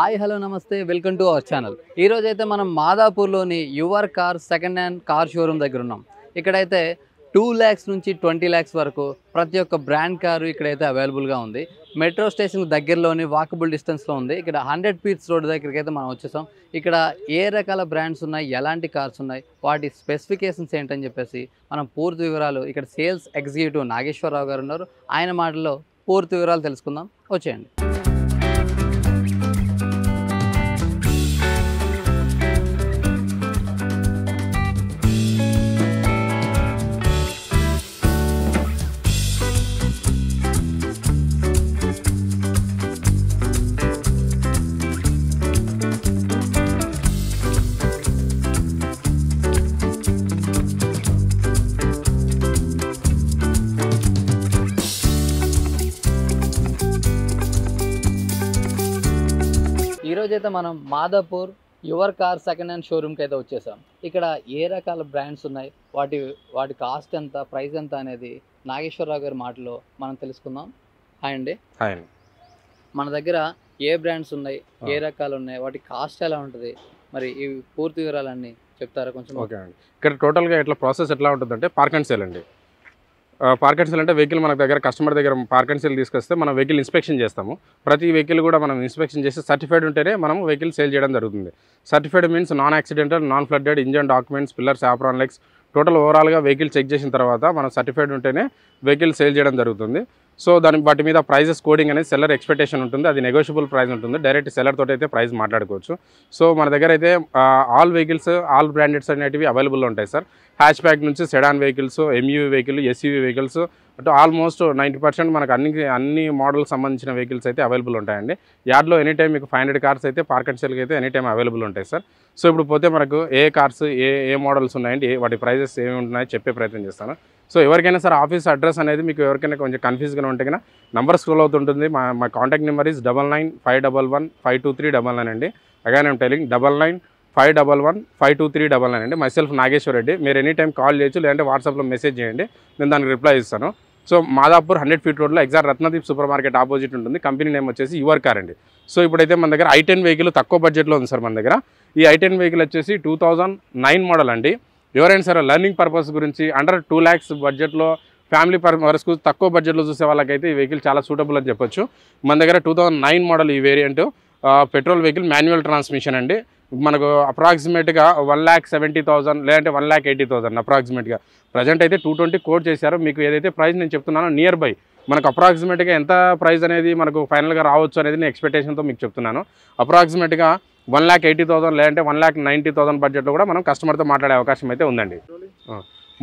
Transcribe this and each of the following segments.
Hi hello నమస్తే welcome to our channel. ఈరోజు అయితే మనం మాదాపూర్లోని your car second hand car showroom దగ్గర ఉన్నాం. ఇక్కడైతే 2 lakhs నుంచి 20 lakhs వరకు ప్రతి ఒక్క బ్రాండ్ కారు ఇక్కడైతే అవైలబుల్గా ఉంది. మెట్రో స్టేషన్ దగ్గరలోని వాకబుల్ డిస్టెన్స్లో ఉంది. ఇక్కడ 100 feet రోడ్ దగ్గరికి అయితే మనం వచ్చేసాం. ఇక్కడ ఏ రకాల బ్రాండ్స్ ఉన్నాయి, ఎలాంటి కార్స్ ఉన్నాయి, వాటి స్పెసిఫికేషన్స్ ఏంటని చెప్పేసి మనం పూర్తి వివరాలు ఇక్కడ సేల్స్ ఎగ్జిక్యూటివ్ నాగేశ్వరరావు గారు ఉన్నారు. ఆయన మాటల్లో పూర్తి వివరాలు తెలుసుకుందాం. వచ్చేయండి. ఈరోజైతే మనం Madhapur your car second hand షోరూమ్కి అయితే వచ్చేసాం. ఇక్కడ ఏ రకాల బ్రాండ్స్ ఉన్నాయి, వాటి కాస్ట్ ఎంత, ప్రైస్ ఎంత అనేది నాగేశ్వరరావు గారి మాటలో మనం తెలుసుకుందాం. హాయ్ అండి. హాయ్ అండి. మన దగ్గర ఏ బ్రాండ్స్ ఉన్నాయి, ఏ రకాలు ఉన్నాయి, వాటి కాస్ట్ ఎలా ఉంటుంది, మరి ఈ పూర్తి వివరాలన్నీ చెప్తారా కొంచెం? ఓకే అండి. ఇక్కడ టోటల్గా ఎట్లా ప్రాసెస్ ఎట్లా ఉంటుందంటే పార్క్ అండ్ సేల్ అండి. పార్క్ అండ్ సేల్ అంటే వెహికల్ మన దగ్గర కస్టమర్ దగ్గర పార్క్ అండ్ సేల్ తీసుకొస్తే మనం వెహికల్ ఇన్స్పెక్షన్ చేస్తాము. ప్రతి వెహికల్ కూడా మనం ఇన్స్పెక్షన్ చేసి సర్టిఫైడ్ ఉంటేనే మనం వెహికల్ సేల్ చేయడం జరుగుతుంది. Certified means non accidental, non flooded, engine documents, pillars, apron legs total ఓవరాల్గా వెహికల్ చెక్ చేసిన తర్వాత మనం సర్టిఫైడ్ ఉంటేనే వెహికల్ సేల్ చేయడం జరుగుతుంది. సో వాటి మీద ప్రైజెస్ కోడింగ్ అనేది సెల్లర్ ఎక్స్పెక్టేషన్ ఉంటుంది. అది నెగోషియబుల్ ప్రైస్ ఉంటుంది. డైరెక్ట్ సెల్లర్ తోటి అయితే ప్రైస్ మాట్లాడుకోవచ్చు. సో మన దగ్గర అయితే ఆల్ వెహికల్స్, ఆల్ బ్రాండెడ్స్ అనేటివి అవైలబుల్ ఉంటాయి సార్. హ్యాచ్ బ్యాక్ నుంచి sedan vehicles, MUV vehicle, SUV vehicles అంటే ఆల్మోస్ట్ 90% మనకు అన్ని మోడల్ సంబంధించిన వెహికల్స్ అయితే అవైలబుల్ ఉంటాయండి. యార్డ్లో ఎనీ టైం మీకు 500 కార్స్ అయితే పార్క్ అండ్ సేల్కి అయితే ఎనీ టైం అవైలబుల్ ఉంటాయి సార్. సో ఇప్పుడు పోతే మనకు ఏ కార్స్ ఏ మోడల్స్ ఉన్నాయండి, వాటి ప్రైజెస్ ఏమి ఉన్నాయో చెప్పే ప్రయత్నం చేస్తాను. సో ఎవరికైనా సార్ ఆఫీస్ అడ్రస్ అనేది మీకు ఎవరికైనా కొంచెం కన్ఫ్యూజ్గా ఉంటే కన్నా నంబర్ స్క్రోల్ అవుతుంటుంది. మా కాంటాక్ట్ నెంబర్ ఈజ్ 9951152399 అండి. అగైన్ ఐమ్ టెలింగ్ 9951152399 అండి. Myself Nageshwar Reddy. మీరు ఎనీ టైం కాల్ చేయొచ్చు, లేదంటే వాట్సాప్లో మెసేజ్ చేయండి, నేను దానికి రిప్లై ఇస్తాను. సో మాదాపూర్ 100 feet రోడ్లో exact Ratnadeep super market opposite ఉంటుంది. కంపెనీ నేమ్ వచ్చేసి యువర్ కార్ అండి. సో ఇప్పుడైతే మన దగ్గర i10 వెహికల్ తక్కువ బడ్జెట్లో ఉంది సార్ మన దగ్గర. ఈ i10 వెహికల్ వచ్చేసి 2009 మోడల్ అండి. ఎవరైనా సరే లర్నింగ్ పర్పస్ గురించి అండర్ 2 lakhs బడ్జెట్లో ఫ్యామిలీ పర్పస్కు తక్కువ బడ్జెట్లో చూసే వాళ్ళకైతే ఈ వెహికల్ చాలా సూటబుల్ అని చెప్పొచ్చు. మన దగ్గర 2009 మోడల్ ఈ variant petrol vehicle, manual transmission అండి. మనకు అప్రాక్సిమేట్గా 1,70,000 లేదంటే 1,80,000 అప్రాక్సిమేట్గా. ప్రజెంట్ అయితే 220 కోట్ చేశారు. మీకు ఏదైతే ప్రైస్ నేను చెప్తున్నానో నియర్ బై మనకు అప్రాక్సిమేట్గా ఎంత ప్రైస్ అనేది మనకు ఫైనల్గా రావచ్చు అనేది నేను ఎక్స్పెక్టేషన్తో మీకు చెప్తున్నాను. అప్రాక్సిమేట్గా 1,80,000 లేదంటే 1,90,000 బడ్జెట్లో కూడా మనం కస్టమర్తో మాట్లాడే అవకాశం అయితే ఉందండి.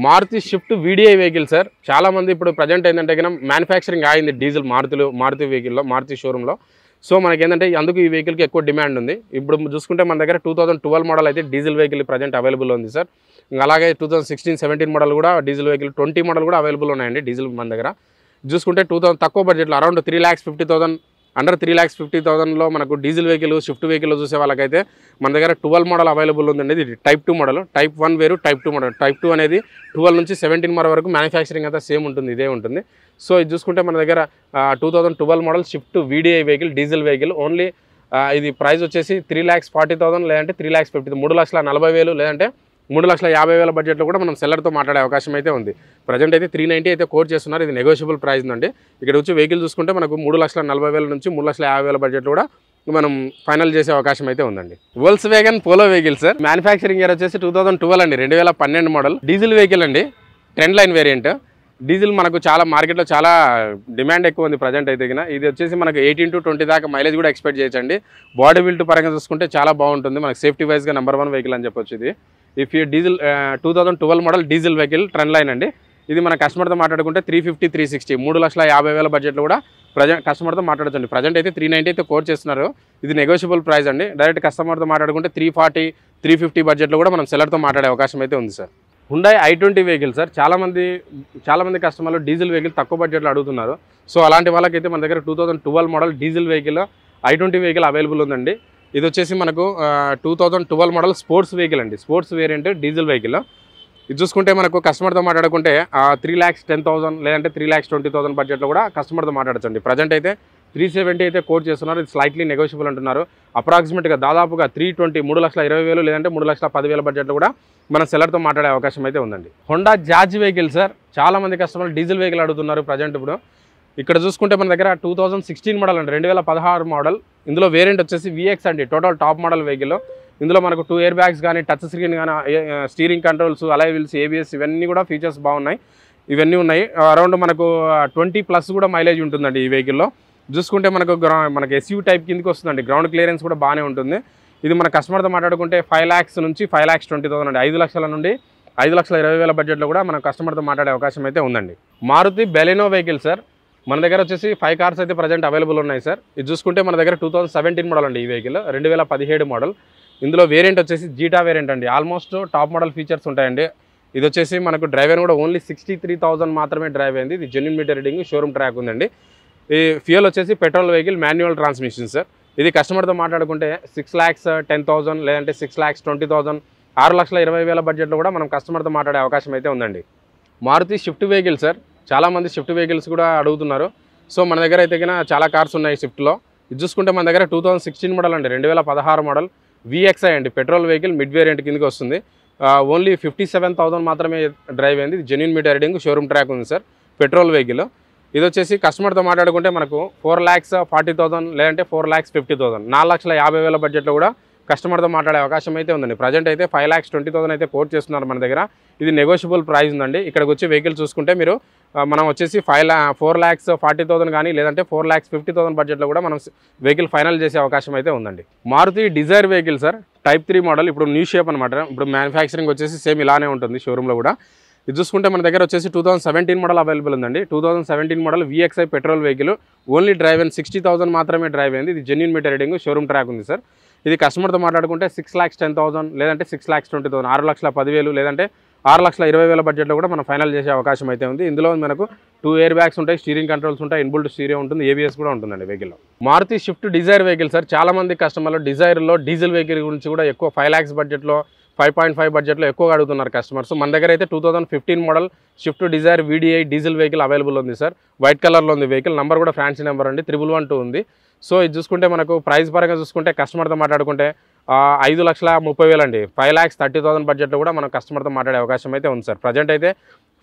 Maruti Swift VDI vehicle sir. చాలామంది ఇప్పుడు ప్రజెంట్ ఏంటంటే కన్నా మ్యానుఫ్యాక్చరింగ్ అయింది డీజిల్ మారుతి వెహికల్లో, మారుతి షోరూంలో. సో మనకి ఏంటంటే అందుకు ఈ వెహికల్కి ఎక్కువ డిమాండ్ ఉంది. ఇప్పుడు చూసుకుంటే మన దగ్గర 2012 మోడల్ అయితే డీజిల్ వెహికల్ ప్రజెంట్ అవైలబుల్ ఉంది సార్. అలాగే 2016-17 మోడల్ కూడా డీజిల్ వెహికల్, 20 మోడల్ కూడా అవైలబుల్ ఉన్నాయండి డీజిల్ మన దగ్గర. చూసుకుంటే 2000 తక్కువ బడ్జెట్లో అరౌండ్ 3,50,000 అండర్ 3,50,000లో మనకు డీజిల్ వెహికల్, షిఫ్ట్ వెహికల్ చూసే వాళ్ళకైతే మన దగ్గర 12 మోడల్ అవైలబుల్ ఉందండి. ఇది టైప్ 2 మోడల్. టైప్ 1 వేరు, టైప్ 2 మోడల్. టైప్ 2 అనేది 12 నుంచి 17 మోడల్ వరకు మ్యానుఫ్యాక్చరింగ్ అంతా సేమ్ ఉంటుంది, ఇదే ఉంటుంది. సో ఇది చూసుకుంటే మన దగ్గర 2012 model shift VDI vehicle, diesel vehicle. Only ఇది ప్రైస్ వచ్చేసి 3,40,000 లేదంటే 3,50,000, 3,40,000 లేదంటే 3,50,000 బడ్జెట్లో కూడా మనం సెల్లర్తో మాట్లాడే అవకాశం అయితే ఉంది. ప్రజెంట్ అయితే 390 అయితే కోట్ చేస్తున్నారు. ఇది నెగోషియబుల్ ప్రైస్ అండి. ఇక్కడ వచ్చి వెహికల్ చూసుకుంటే మనకు 3,40,000 నుంచి 3,50,000 బడ్జెట్లో కూడా మనం ఫైనల్ చేసే అవకాశం అయితే ఉందండి. Volkswagen Polo vehicle sir. Manufacturing year వచ్చేసి 2012 అండి, 2012 మోడల్. డీజిల్ వెహికల్ అండి, ట్రెండ్ లైన్ వేరియంట్. డీజిల్ మనకు చాలా మార్కెట్లో చాలా డిమాండ్ ఎక్కువ ఉంది ప్రజెంట్ అయితే కన్నా. ఇది వచ్చేసి మనకు 18 to 20 దాకా మైలేజ్ కూడా ఎక్స్పెక్ట్ చేయొచ్చండి. బాడీ బిల్ట్ పరంగా చూసుకుంటే చాలా బాగుంటుంది. మనకు సేఫ్టీ వైజ్గా నెంబర్ 1 వెహికల్ అని చెప్పొచ్చు. ఇది diesel 2012 model diesel vehicle, trend line అండి. ఇది మన కస్టమర్తో మాట్లాడుకుంటే 350, 360, 3,50,000 బడ్జెట్లో కూడా ప్రజెంట్ కస్టమర్తో మాట్లాడచ్చండి. ప్రజెంట్ అయితే 390 అయితే కోట్ చేస్తున్నారు. ఇది నెగోషియబుల్ ప్రైస్ అండి. డైరెక్ట్ కస్టమర్తో మాట్లాడుకుంటే 340, 350 బడ్జెట్లో కూడా మనం సెల్లర్తో మాట్లాడే అవకాశం అయితే ఉంది సార్. Hyundai i20 vehicle sir. చాలామంది కస్టమర్లు డీజిల్ వెహికల్ తక్కువ బడ్జెట్లో అడుగుతున్నారు. సో అలాంటి వాళ్ళకైతే మన దగ్గర 2012 model diesel vehicle, i20 vehicle available ఉందండి. ఇది వచ్చేసి మనకు 2012 మోడల్ స్పోర్ట్స్ వెహికల్ అండి, స్పోర్ట్స్ వేరియంట్ డీజిల్ వెహికల్. ఇది చూసుకుంటే మనకు కస్టమర్తో మాట్లాడుకుంటే 3,10,000 లేదంటే 3,20,000 బడ్జెట్లో కూడా కస్టమర్తో మాట్లాడచ్చండి. ప్రజెంట్ అయితే 370 అయితే కోట్ చేస్తున్నారు. ఇది స్లైట్లీ నెగోషియబుల్ అంటున్నారు. అప్రాక్సిమేట్గా దాదాపుగా 320 3,20,000 లేదంటే 3,10,000 బడ్జెట్లో కూడా మన సెల్లర్తో మాట్లాడే అవకాశం అయితే ఉందండి. హోండా జాజ్ వెహికల్ సార్, చాలామంది కస్టమర్లు డీజిల్ వెహికల్ అడుగుతున్నారు ప్రజెంట్. ఇప్పుడు ఇక్కడ చూసుకుంటే మన దగ్గర 2016 మోడల్ అండి, 2016 మోడల్. ఇందులో వేరియంట్ వచ్చేసి VX అండి, టోటల్ టాప్ మోడల్ వెహికల్. ఇందులో మనకు 2 ఎయిర్ బ్యాగ్స్ కానీ, టచ్ స్క్రీన్ కానీ, స్టీరింగ్ కంట్రోల్స్, అలై వీల్స్, ABS ఇవన్నీ కూడా ఫీచర్స్ బాగున్నాయి. ఇవన్నీ ఉన్నాయి. అరౌండ్ మనకు 20+ కూడా మైలేజ్ ఉంటుందండి ఈ వెహికల్లో. చూసుకుంటే మనకు SUV టైప్ కిందకి వస్తుందండి. గ్రౌండ్ క్లియరెన్స్ కూడా బాగానే ఉంటుంది. ఇది మన కస్టమర్తో మాట్లాడుకుంటే 5 lakhs నుంచి 5,20,000 అండి, 5 లక్షల నుండి 5,20,000 బడ్జెట్లో కూడా మనం కస్టమర్తో మాట్లాడే అవకాశం అయితే ఉందండి. మారుతి బెలెనో వెహికల్ సార్, మన దగ్గర వచ్చేసి 5 కార్స్ అయితే ప్రజెంట్ అవైలబుల్ ఉన్నాయి సార్. ఇది చూసుకుంటే మన దగ్గర 2017 మోడల్ అండి ఈ వెహికల్, 2017 మోడల్. ఇందులో వేరియంట్ వచ్చేసి జీటా వేరియంట్ అండి. ఆల్మోస్ట్ టాప్ మోడల్ ఫీచర్స్ ఉంటాయండి. ఇది వచ్చేసి మనకు డ్రైవర్ కూడా ఓన్లీ 63,000 మాత్రమే డ్రైవ్ అయింది. ఇది genuine meter reading, showroom track ఉందండి. ఈ ఫ్యూయల్ వచ్చేసి petrol vehicle, manual transmission sir. ఇది కస్టమర్తో మాట్లాడుకుంటే 6,10,000 లేదంటే 6,20,000, 6,20,000 బడ్జెట్లో కూడా మనం కస్టమర్తో మాట్లాడే అవకాశం అయితే ఉందండి. మారుతి షిఫ్ట్ వెహికల్ సార్, చాలామంది షిఫ్ట్ వెహికల్స్ కూడా అడుగుతున్నారు. సో మన దగ్గర అయితే చాలా కార్స్ ఉన్నాయి షిఫ్ట్లో. ఇది చూసుకుంటే మన దగ్గర 2016 మోడల్ అండి, 2016 మోడల్ VXI అండి, పెట్రోల్ వెహికల్, మిడ్ వేరియంట్ కిందకి వస్తుంది. ఓన్లీ 57,000 మాత్రమే డ్రైవ్ అయింది. ఇది genuine meter reading, showroom track ఉంది సార్, పెట్రోల్ వెహికల్. ఇది వచ్చేసి కస్టమర్తో మాట్లాడుకుంటే మనకు 4,40,000 లేదంటే 4,50,000, 4,50,000 బడ్జెట్లో కూడా కస్టమర్తో మాట్లాడే అవకాశం అయితే ఉందండి. ప్రజెంట్ అయితే 5,20,000 అయితే కోట్ చేస్తున్నారు మన దగ్గర. ఇది నెగోషియబుల్ ప్రైస్ ఉందండి. ఇక్కడికి వచ్చి వెహికల్ చూసుకుంటే మీరు మనం వచ్చేసి 4,40,000 కానీ లేదంటే 4,50,000 బడ్జెట్లో కూడా మనం వెహికల్ ఫైనల్ చేసే అవకాశం అయితే ఉందండి. Maruti Dzire vehicle sir, Type 3 model. ఇప్పుడు న్యూ షేప్ అనమాట. ఇప్పుడు మ్యానుఫ్యాక్చరింగ్ వచ్చేసి సేమ్ ఇలానే ఉంటుంది షోరూంలో కూడా. ఇది చూసుకుంటే మన దగ్గర వచ్చేసి 2017 మోడల్ అవైలబుల్ ఉందండి. 2017 model VXI petrol vehicle, only drive అయిన 60,000 మాత్రమే డ్రైవ్ అయింది. ఇది genuine meter reading, showroom track ఉంది సార్. ఇది కస్టమర్తో మాట్లాడుకుంటే 6,10,000 లేదంటే 6,20,000, 6,10,000 లేదంటే 6,20,000 బడ్జెట్లో కూడా మనం ఫైనల్ చేసే అవకాశం అయితే ఉంది. ఇందులో మనకు 2 ఎయిర్ బ్యాగ్స్ ఉంటాయి, స్టీరింగ్ కంట్రోల్స్ ఉంటాయి, ఇన్బుల్ట్ స్టీరియో ఉంటుంది, ABS కూడా ఉంటుందండి వెహికల్లో. Maruti Swift Dzire vehicle sir, చాలామంది కస్టమర్లు డిజైర్లో డీజిల్ వెహికల్ గురించి కూడా ఎక్కువ 5 lakhs బడ్జెట్లో, 5.5 బడ్జెట్లో ఎక్కువగా అడుగుతున్నారు కస్టమర్స్. మన దగ్గర అయితే 2015 model Swift Dzire VDI diesel vehicle available ఉంది సార్. వైట్ కలర్లో ఉంది వెహికల్, నెంబర్ కూడా ఫ్యాన్సీ నెంబర్ అండి, 1112 ఉంది. సో ఇది చూసుకుంటే మనకు ప్రైస్ పరంగా చూసుకుంటే కస్టమర్తో మాట్లాడుకుంటే 5,30,000 అండి, 5,30,000 బడ్జెట్లో కూడా మనం కస్టమర్తో మాట్లాడే అవకాశం అయితే ఉంది సార్. ప్రజెంట్ అయితే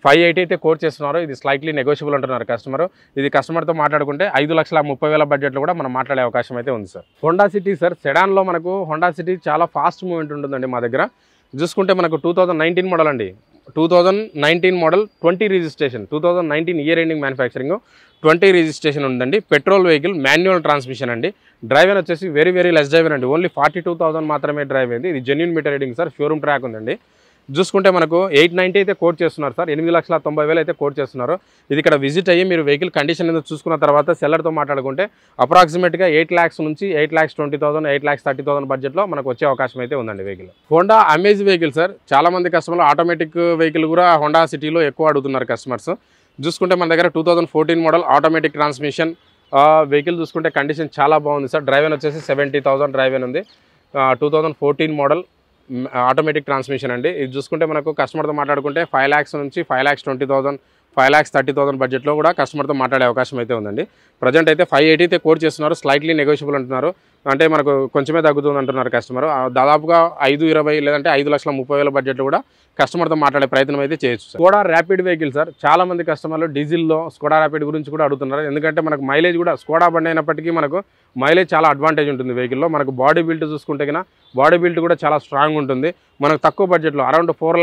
580 అయితే కోట్ చేస్తున్నారు. ఇది స్లైట్లీ నెగోషియబుల్ అంటున్నారు కస్టమర్. ఇది కస్టమర్తో మాట్లాడుకుంటే 5,30,000 బడ్జెట్లో కూడా మనం మాట్లాడే అవకాశం అయితే ఉంది సార్. హోండా సిటీ సార్, సెడాన్లో మనకు హోండా సిటీ చాలా ఫాస్ట్ మూవ్మెంట్ ఉంటుందండి మా దగ్గర. చూసుకుంటే మనకు 2019 మోడల్ అండి, 2019 model 20 registration, 2019 year ending manufacturing, 20 registration ఉందండి. పెట్రోల్ వెహికల్, మాన్యువల్ ట్రాన్స్మిషన్ అండి. డ్రైవర్ వచ్చేసి వెరీ లెస్ డ్రైవర్ అండి, ఓన్లీ 42,000 మాత్రమే డ్రైవ్ అయింది. ఇది genuine meter reading sir, showroom track ఉందండి. చూసుకుంటే మనకు 890 అయితే కోట్ చేస్తున్నారు సార్, 8,90,000 అయితే కోట్ చేస్తున్నారు. ఇది ఇక్కడ విజిట్ అయ్యి మీరు వెహికల్ కండిషన్ ఏదో చూసుకున్న తర్వాత సెల్లర్తో మాట్లాడుకుంటే అప్రాక్సిమేట్గా 8 lakhs నుంచి 8,20,000, 8,30,000 బడ్జెట్లో మనకు వచ్చే అవకాశం అయితే ఉందండి vehicle. Honda amaze vehicle sir, చాలామంది కస్టమర్లు ఆటోమేటిక్ వెహికల్ కూడా హోండా సిటీలో ఎక్కువ అడుగుతున్నారు కస్టమర్స్. చూసుకుంటే మన దగ్గర 2014 మోడల్ ఆటోమేటిక్ ట్రాన్స్మిషన్ వెహికల్ చూసుకుంటే కండిషన్ చాలా బాగుంది సార్. డ్రైవర్ వచ్చేసి 70,000 డ్రైవర్ ఉంది. 2014 మోడల్ ఆటోమేటిక్ ట్రాన్స్మిషన్ అండి. ఇది చూసుకుంటే మనకు కస్టమర్తో మాట్లాడుకుంటే 5 lakhs నుంచి 5,20,000, 5,30,000 బడ్జెట్లో కూడా కస్టమర్తో మాట్లాడే అవకాశం అయితే ఉందండి. ప్రజెంట్ అయితే 580 అయితే కోట్ చేస్తున్నారు, స్లైట్లీ నెగోషియబుల్ అంటున్నారు. అంటే మనకు కొంచెమే తగ్గుతుంది అంటున్నారు కస్టమర్. దాదాపుగా 5,20,000 లేదంటే 5,30,000 బడ్జెట్లో కూడా కస్టమర్తో మాట్లాడే ప్రయత్నం అయితే చేయొచ్చు sir. Skoda rapid vehicle sir, చాలామంది కస్టమర్లు డీజిల్లో స్కోడా ర్యాపిడ్ గురించి కూడా అడుగుతున్నారు. ఎందుకంటే మనకు మైలేజ్ కూడా స్కోడా బండి అయినప్పటికీ మనకు మైలేజ్ చాలా అడ్వాంటేజ్ ఉంటుంది వెహికల్లో. మనకు బాడీ బిల్ట్ చూసుకుంటే కన్నా బాడీ బిల్ట్ కూడా చాలా స్ట్రాంగ్ ఉంటుంది. మనకు తక్కువ బడ్జెట్లో అరౌండ్ 4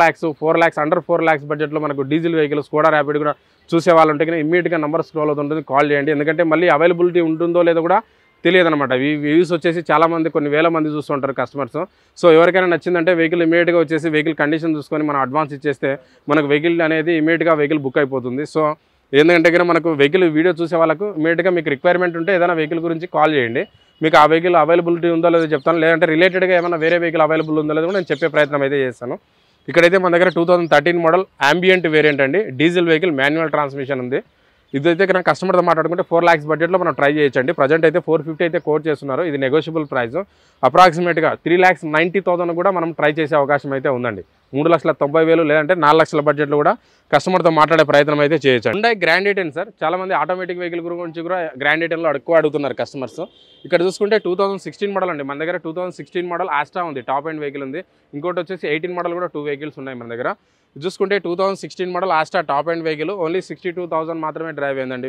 lakhs అండర్ 4 lakhs బడ్జెట్లో మనకు డీజిల్ వెహికల్ స్కోడా ర్యాపిడ్ కూడా చూసే వాళ్ళు ఉంటే కన్నా ఇమ్మీడియట్గా నెంబర్ స్క్రోల్ అవుతుంటుంది, కాల్ చేయండి. ఎందుకంటే మళ్ళీ అవైలబిలిటీ ఉంటుందో లేదో కూడా తెలియదు అనమాట. వ్యూస్ వచ్చేసి చాలామంది కొన్ని వేల మంది చూస్తుంటారు కస్టమర్స్. సో ఎవరికైనా నచ్చిందంటే వెహికల్ ఇమీడియట్గా వచ్చేసి వెహికల్ కండిషన్ చూసుకొని మనం అడ్వాన్స్ ఇచ్చేస్తే మనకు వెహికల్ అనేది ఇమీడియట్గా వెహికల్ బుక్ అయిపోతుంది. సో ఏంటంటే మనకు వెహికల్ వీడియో చూసే వాళ్ళకు ఇమీడియట్గా మీకు రిక్వైర్మెంట్ ఉంటే ఏదైనా వెహికల్ గురించి కాల్ చేయండి. మీకు ఆ వెహికల్ అవైలబిలిటీ ఉందో లేదో చెప్తాను, లేదంటే రిలేటెడ్గా ఏమైనా వేరే వెహికల్ అవైలబుల్ ఉందో లేదో నేను చెప్పే ప్రయత్నం అయితే చేస్తాను. ఇక్కడైతే మన దగ్గర 2013 మోడల్ అంబియంట్ వేరియంట్ అండి, డీజిల్ వెహికల్, మాన్యువల్ ట్రాన్స్మిషన్ ఉంది. ఇదైతే కనుక కస్టమర్తో మాట్లాడుకుంటే 4 lakhs బడ్జెట్లో మనం ట్రై చేయొచ్చండి. ప్రజెంట్ అయితే 450 అయితే కోట్ చేస్తున్నారు. ఇది నెగోషియబుల్ ప్రైస్. అప్రాక్సిమేట్గా 3,90,000 కూడా మనం ట్రై చేసే అవకాశం అయితే ఉందండి. 3,90,000 లేదంటే 4 లక్షల బడ్జెట్లో కూడా కస్టమర్తో మాట్లాడే ప్రయత్నం అయితే చేయొచ్చు. హుండాయ్ గ్రాండ్ ఐటెన్ సార్, చాలామంది ఆటోమేటిక్ వెహికల్ గురించి కూడా గ్రాండ్ ఐటెన్లో ఎక్కువ అడుగుతున్నారు కస్టమర్స్. ఇక్కడ చూసుకుంటే 2016 మోడల్ అండి. మన దగ్గర 2016 మోడల్ ఆస్ట్రా ఉంది, టాప్ ఎండ్ వెహికల్ ఉంది. ఇంకోటి వచ్చేసి 18 మోడల్ కూడా 2 వెహికల్స్ ఉన్నాయి మన దగ్గర. చూసుకుంటే 2016 model Astra top end vehicle, only 62,000 మాత్రమే డ్రైవ్ అయిందండి.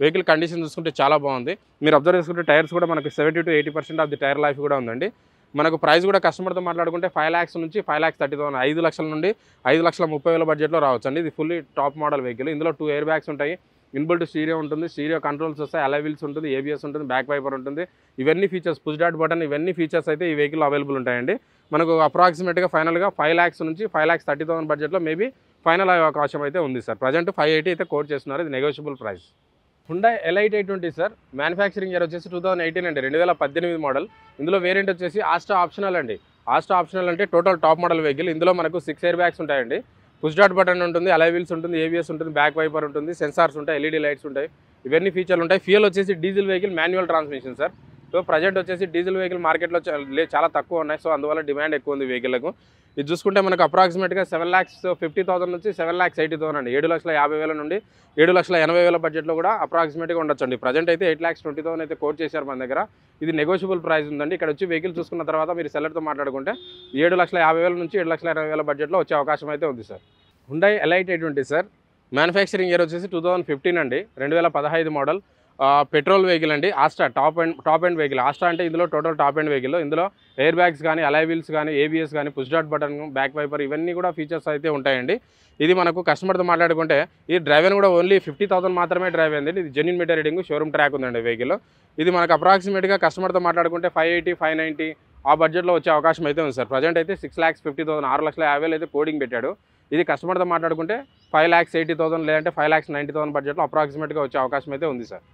వెహికల్ కండిషన్ చూసుకుంటే చాలా బాగుంది. మీరు అబ్జర్వ్ చేసుకుంటే టైర్స్ కూడా మనకి 70 to 80% of the tyre life కూడా ఉందండి. మనకు ప్రైస్ కూడా కస్టమర్తో మాట్లాడుకుంటే 5 lakhs నుంచి 5,30,000, 5 లక్షల నుండి 5,30,000 బడ్జెట్లో రావచ్చు అండి. ఇది ఫుల్లీ టాప్ మోడల్ వెహికల్. ఇందులో 2 ఎయిర్ బ్యాగ్స్ ఉంటాయి, ఇన్బిల్ట్ స్టీరియో ఉంటుంది, స్టీరియో కంట్రోల్స్ వస్తాయి, అలై వీల్స్ ఉంటుంది, ఏబిఎస్ ఉంటుంది, బ్యాక్ వైపర్ ఉంటుంది. ఇవన్నీ ఫీచర్స్, పుష్ డాట్ బటన్, ఇవన్నీ ఫీచర్స్ అయితే ఈ వెహికల్ అవైలబుల్ ఉంటాయండి. మనకు అప్రాక్సిమేట్గా ఫైనల్గా 5 lakhs నుంచి 5,30,000 బడ్జెట్లో మేబీ ఫైనల్ అయ్యే అవకాశం అయితే ఉంది సార్. ప్రజెంట్ 580 అయితే కోట్ చేస్తున్నారు. ఇది negotiable price. Hyundai Elite 820 sir, manufacturing year వచ్చేసి 2018 అండి, 2018 మోడల్. ఇందులో వేరియంట్ వచ్చేసి ఆస్ట్రా ఆప్షనల్ అండి. ఆస్ట్రా ఆప్షనల్ అంటే టోటల్ టాప్ మోడల్ వెహికల్. ఇందులో మనకు 6 ఎయిర్ బ్యాగ్స్ ఉంటాయండి, పుష్ డాట్ బటన్ ఉంటుంది, అలై వీల్స్ ఉంటుంది, ఏబిఎస్ ఉంటుంది, బ్యాక్ వైపర్ ఉంటుంది, సెన్సార్స్ ఉంటాయి, ఎల్ఈడి లైట్స్ ఉంటాయి, ఇవన్నీ ఫీచర్లు ఉంటాయి. ఫ్యూయల్ వచ్చేసి diesel vehicle, manual transmission sir. So present వచ్చేసి డీజిల్ వెహికల్ మార్కెట్లో చాలా తక్కువ ఉన్నాయి. సో అందువల్ల డిమాండ్ ఎక్కువ ఉంది వెహికల్కు. ఇది చూసుకుంటే మనకు అప్రాక్సిమేట్గా 7,50,000 నుంచి 7,80,000 అండి. 7,50,000 నుండి 7,80,000 బడ్జెట్లో కూడా అప్రాక్సిమేట్గా ఉండొచ్చండి. ప్రజెంట్ అయితే 8,20,000 అయితే కోట్ చేశారు మన దగ్గర. ఇది నెగోషియబుల్ ప్రైస్ ఉందండి. ఇక్కడ వచ్చి వెహికల్ చూసుకున్న తర్వాత మీరు సెల్లర్తో మాట్లాడుకుంటే 7,50,000 నుంచి 7,80,000 బడ్జెట్లో వచ్చే అవకాశం అయితే ఉంది సార్. Hyundai Elite 820 sir, manufacturing year వచ్చేసి 2015 అండి, 2015 మోడల్. పెట్రోల్ వెహికల్ అండి. Asta top end vehicle. Asta అంటే ఇందులో టోటల్ టాప్ ఎండ్ వెహికల్. ఇందులో ఎయిర్ బ్యాగ్స్ కానీ, అలై వీల్స్ కానీ, ఏబిఎస్ కానీ, పుష్ డాట్ బటన్, బ్యాక్ వైపర్, ఇవన్నీ కూడా ఫీచర్స్ అయితే ఉంటాయండి. ఇది మనకు కస్టమర్తో మాట్లాడుకుంటే ఈ డ్రైవర్ కూడా ఓన్లీ 50,000 మాత్రమే డ్రైవ్ అయింది. ఇది genuine meter reading, showroom track ఉందండి వెహికల్. ఇది మనకు అప్రాక్సిమేట్గా కస్టమర్తో మాట్లాడుకుంటే 580, 590 ఆ బడ్జెట్లో వచ్చే అవకాశం అయితే ఉంది సార్. ప్రజెంట్ అయితే 6,50,000, 6,50,000 అయితే కోడింగ్ పెట్టాడు. ఇది కస్టమర్తో మాట్లాడుకుంటే 5,80,000 లేదంటే 5,90,000 బడ్జెట్లో అప్రాక్సిమేట్గా వచ్చే అవకాశం అయితే ఉంది సార్.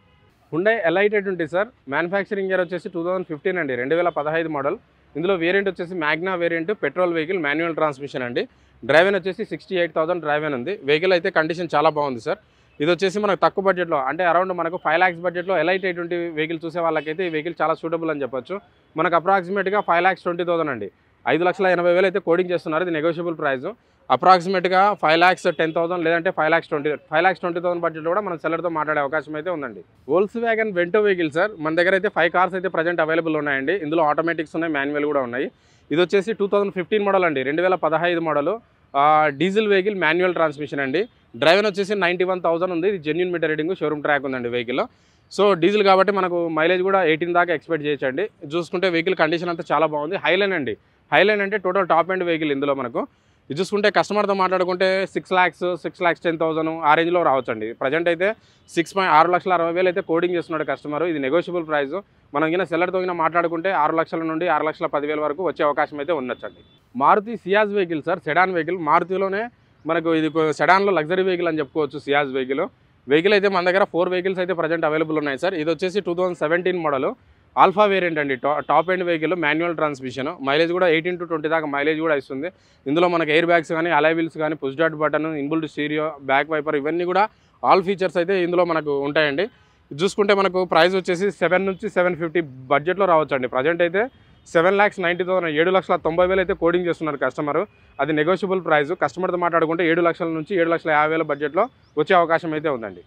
Hyundai Elite 820 sir, manufacturing year వచ్చేసి 2015 అండి, 2015 మోడల్. ఇందులో వేరియంట్ వచ్చేసి Magna variant, petrol vehicle, manual transmission అండి. డ్రైవెన్ వచ్చేసి 68,000 డ్రైవెన్ ఉంది. వెహికల్ అయితే కండిషన్ చాలా బాగుంది సార్. ఇది వచ్చేసి మనకు తక్కువ బడ్జెట్లో, అంటే అరౌండ్ మనకు 5 lakhs బడ్జెట్లో ఎలైట్ 820 వెహికల్ చూసే వాళ్ళకైతే ఈ వెహికల్ చాలా సూటబుల్ అని చెప్పొచ్చు. మనకు అప్రాక్సిమేట్గా 5,20,000 అండి, 5,80,000 అయితే కోడింగ్ చేస్తున్నారు. ఇది నెగోషియబుల్ ప్రైస్. అప్రాక్సిమేట్గా 5,10,000 లేదంటే 5,20,000 బడ్జెట్లో కూడా మనం సెల్లర్తో మాట్లాడే అవకాశం అయితే ఉందండి. Volks wagon Vento vehicle sir, మన దగ్గర అయితే 5 కార్స్ అయితే ప్రజెంట్ అవైలబుల్ ఉన్నాయండి. ఇందులో ఆటోమేటిక్స్ ఉన్నాయి, మాన్యువల్ కూడా ఉన్నాయి. ఇది వచ్చేసి 2015 మోడల్ అండి, 2015 model. Diesel vehicle, manual transmission అండి. డ్రైవర్ వచ్చేసి 91,000 ఉంది. ఇది genuine meter reading, showroom track ఉందండి వెహికల్. సో డీజిల్ కాబట్టి మనకు మైలేజ్ కూడా 18 దాకా ఎక్స్పెక్ట్ చేయొచ్చండి. చూసుకుంటే వెహికల్ కండిషన్ అంతా చాలా బాగుంది. హైలైన్ అండి. హైలైన్ అంటే టోటల్ టాప్ ఎండ్ వెహికల్. ఇందులో మనకు ఇది చూసుకుంటే కస్టమర్తో మాట్లాడుకుంటే 6 lakhs, 6,10,000 ఆ రేంజ్లో రావచ్చండి. ప్రజెంట్ అయితే 6,60,000 అయితే కోడింగ్ చేస్తున్నాడు కస్టమర్. ఇది నెగోషియబుల్ ప్రైస్. మనం కింద సెల్లర్తో కింద మాట్లాడుకుంటే 6 లక్షల నుండి 6,10,000 వరకు వచ్చే అవకాశం అయితే ఉండొచ్చండి. Maruti Ciaz vehicle sir, sedan vehicle. మారుతిలోనే మనకు ఇది సెడాన్లో లగ్జరీ వెహికల్ అని చెప్పుకోవచ్చు సియాజ్ వెహికల్. వెహికల్ అయితే మన దగ్గర 4 వెహికల్స్ అయితే ప్రజెంట్ అవైలబుల్ ఉన్నాయి సార్. ఇది వచ్చేసి 2017 మోడల్, ఆల్ఫా వేరియంట్ అండి, top end vehicle, manual transmission. Mileage కూడా 18 to 20 దాకా మైలేజ్ కూడా ఇస్తుంది. ఇందులో మనకు ఎయిర్ బ్యాగ్స్ కానీ, అలై వీల్స్ కానీ, పుష్ డాట్ button, inbuilt stereo, back wiper, ఇవన్నీ కూడా ఆల్ ఫీచర్స్ అయితే ఇందులో మనకు ఉంటాయండి. చూసుకుంటే మనకు ప్రైస్ వచ్చేసి 7 నుంచి 750 బడ్జెట్లో రావచ్చండి. ప్రజెంట్ అయితే 7,90,000, 7,90,000 అయితే కోడింగ్ చేస్తున్నారు కస్టమర్. అది నెగోషియబుల్ ప్రైస్. కస్టమర్తో మాట్లాడుకుంటే 7 లక్షల నుంచి 7,50,000 బడ్జెట్లో వచ్చే అవకాశం అయితే ఉందండి.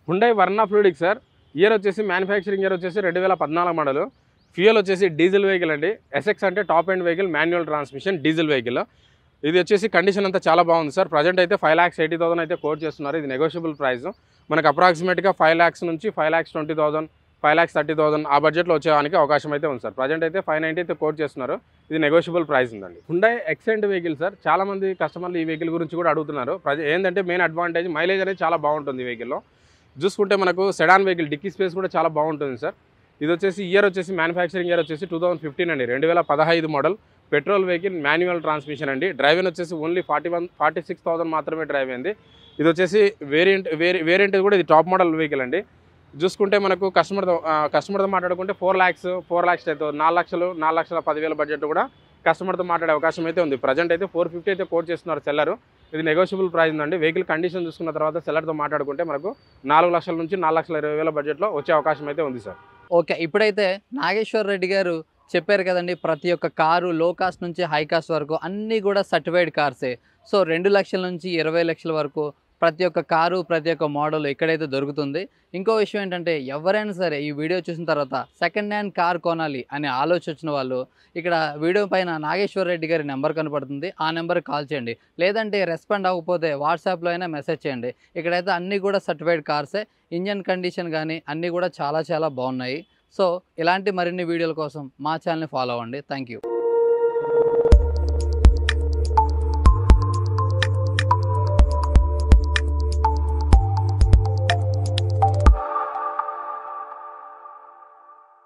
Hyundai Verna fluidic sir, year వచ్చేసి మ్యానుఫ్యాక్చరింగ్ ఇయర్ వచ్చేసి 2014 మోడల్. ఫ్యూయల్ వచ్చేసి డీజిల్ వెహికల్ అండి. ఎస్ఎక్స్ అంటే top end vehicle, manual transmission, diesel vehicle. ఇది వచ్చేసి కండిషన్ అంతా చాలా బాగుంది సార్. ప్రజెంట్ అయితే 5,80,000 అయితే కోట్ చేస్తున్నారు. ఇది నెగోషియబుల్ ప్రైస్. మనకు అప్రాక్సిమేట్గా 5 lakhs నుంచి 5,20,000, 5,30,000 ఆ బడ్జెట్లో వచ్చేదానికి అవకాశం అయితే ఉంది సార్. ప్రజెంట్ అయితే 590 అయితే కోట్ చేస్తున్నారు. ఇది నెగోషియబుల్ ప్రైస్ ఉందండి. హుండాయ్ ఎక్సెంట్ వెహికల్ సార్, చాలా మంది కస్టమర్లు ఈ వెహికల్ గురించి కూడా అడుగుతున్నారు. ఏంటంటే మెయిన్ అడ్వాంటేజ్ మైలేజ్ అనేది చాలా బాగుంటుంది ఈ వెహికల్లో. చూసుకుంటే మనకు సెడాన్ వెహికల్, డిక్కీ స్పేస్ కూడా చాలా బాగుంటుంది సార్. ఇది వచ్చేసి ఇయర్ వచ్చేసి మ్యానుఫ్యాక్చరింగ్ ఇయర్ వచ్చేసి 2015 అండి, 2015 మోడల్. పెట్రోల్ వెహికల్, మాన్యువల్ ట్రాన్స్మిషన్ అండి. డ్రైవెన్ వచ్చేసి ఓన్లీ 46,000 మాత్రమే డ్రైవ్ అయింది. ఇది వచ్చేసి వేరియంట్ కూడా ఇది టాప్ మోడల్ వెహికల్ అండి. చూసుకుంటే మనకు కస్టమర్తో మాట్లాడుకుంటే 4 lakhs, 4,10,000, 4,10,000 బడ్జెట్ కూడా కస్టమర్తో మాట్లాడే అవకాశం అయితే ఉంది. ప్రజెంట్ అయితే 450 అయితే కోట్ చేస్తున్నారు సెల్లరు. ఇది నెగోషియబుల్ ప్రైస్ ఉందండి. వెహికల్ కండిషన్ చూసుకున్న తర్వాత సెల్లర్తో మాట్లాడుకుంటే మనకు 4 లక్షల నుంచి 4,20,000 బడ్జెట్లో వచ్చే అవకాశం అయితే ఉంది సార్. ఓకే. ఇప్పుడైతే నాగేశ్వర్ రెడ్డి గారు చెప్పారు కదండీ! ప్రతి ఒక్క కారు లో కాస్ట్ నుంచి హై కాస్ట్ వరకు అన్నీ కూడా సర్టిఫైడ్ కార్సే. సో 2 లక్షల నుంచి 20 లక్షల వరకు ప్రతి ఒక్క కారు, ప్రతి ఒక్క మోడల్ ఇక్కడైతే దొరుకుతుంది. ఇంకో విషయం ఏంటంటే ఎవరైనా సరే ఈ వీడియో చూసిన తర్వాత సెకండ్ హ్యాండ్ కార్ కొనాలి అనే ఆలోచన వచ్చిన వాళ్ళు ఇక్కడ వీడియో పైన నాగేశ్వర్ రెడ్డి గారి నెంబర్ కనపడుతుంది. ఆ నెంబర్‌కి కాల్ చేయండి. లేదంటే రెస్పాండ్ అవ్వకపోతే వాట్సాప్‌లో అయినా మెసేజ్ చేయండి. ఇక్కడైతే అన్నీ కూడా సర్టిఫైడ్ కార్సే. ఇంజిన్ కండిషన్ గానీ అన్నీ కూడా చాలా చాలా బాగున్నాయి. సో ఇలాంటి మరిన్ని వీడియోల కోసం మా ఛానల్‌ని ఫాలో అవ్వండి. Thank you.